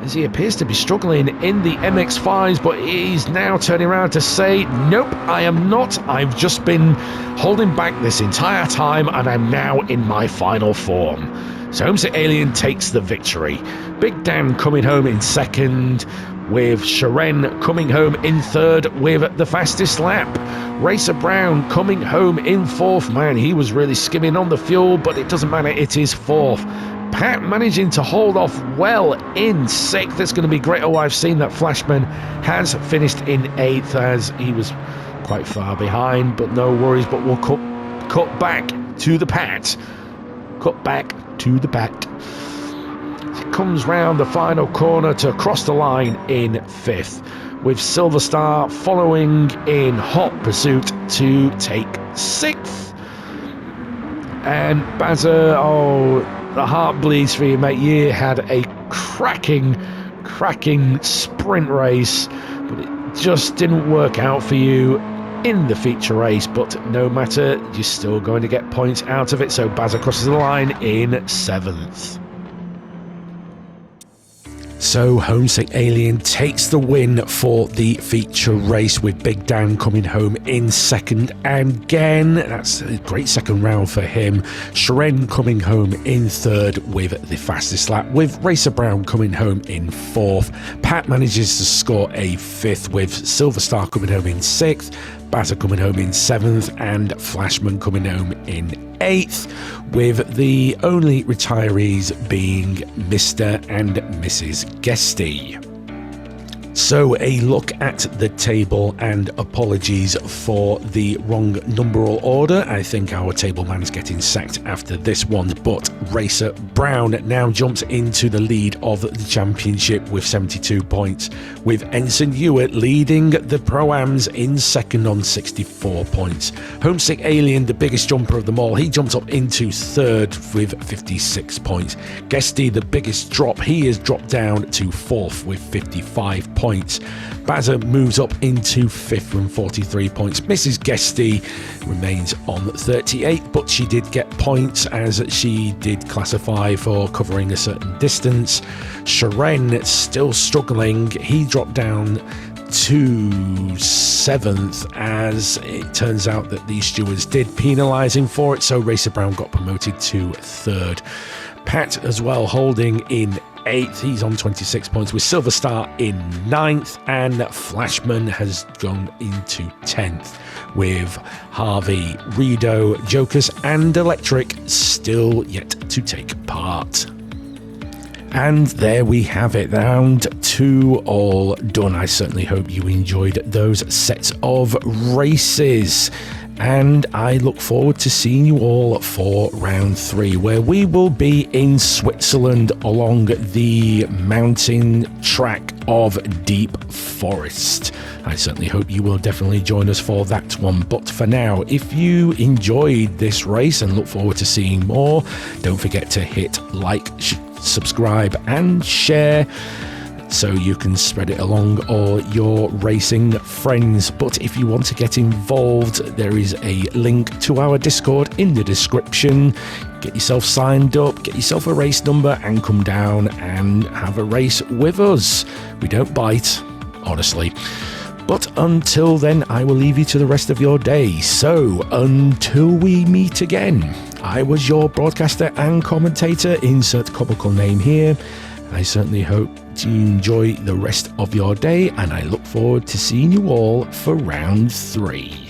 as he appears to be struggling in the MX5s, but he's now turning around to say, nope, I am not. I've just been holding back this entire time, and I'm now in my final form. So Homesick Alien takes the victory. Big Dan coming home in second, with Sharen coming home in third with the fastest lap. Racer Brown coming home in fourth. Man, he was really skimming on the fuel, but it doesn't matter, it is fourth. Pat managing to hold off well in sixth. It's going to be great. Oh, I've seen that Flashman has finished in eighth, as he was quite far behind, but no worries. But we'll cut back to the Pat. Cut back to the Pat. It comes round the final corner to cross the line in fifth, with Silver Star following in hot pursuit to take sixth. And Bazza, oh, the heart bleeds for you, mate. You had a cracking sprint race, but it just didn't work out for you in the feature race. But no matter, you're still going to get points out of it. So Bazza crosses the line in seventh. So Homesick Alien takes the win for the feature race, with Big Dan coming home in second. And again, that's a great second round for him. Sharen coming home in third with the fastest lap, with Racer Brown coming home in fourth. Pat manages to score a fifth, with Silver Star coming home in sixth, Bazza coming home in seventh, and Flashman coming home in eighth, with the only retirees being Mr. and Mrs. Guesty. So a look at the table, and apologies for the wrong numeral order. I think our table man's getting sacked after this one, but Racer Brown now jumps into the lead of the championship with 72 points, with Ensign Hewitt leading the Pro-Ams in second on 64 points. Homesick Alien, the biggest jumper of them all, he jumps up into third with 56 points. Guesty, the biggest drop, he has dropped down to fourth with 55 points. Bazza moves up into fifth with 43 points. Mrs. Guesty remains on 38, but she did get points as she did classify for covering a certain distance. Sharen still struggling. He dropped down to seventh, as it turns out that the stewards did penalise him for it, so Racer Brown got promoted to third. Pat as well holding in eighth, he's on 26 points, with Silver Star in ninth, and Flashman has gone into 10th, with Harvey, Rido, Jokers and Electric still yet to take part. And there we have it, round two all done. I certainly hope you enjoyed those sets of races. and I look forward to seeing you all for round 3, where we will be in Switzerland along the mountain track of Deep Forest. I certainly hope you will definitely join us for that one. But for now, if you enjoyed this race and look forward to seeing more, don't forget to hit like, subscribe and share, so you can spread it along all your racing friends. But if you want to get involved, there is a link to our Discord in the description. Get yourself signed up, get yourself a race number, and come down and have a race with us. We don't bite, honestly. But until then, I will leave you to the rest of your day. So until we meet again, I was your broadcaster and commentator, insert comical name here. I certainly hope you enjoy the rest of your day, and I look forward to seeing you all for round 3.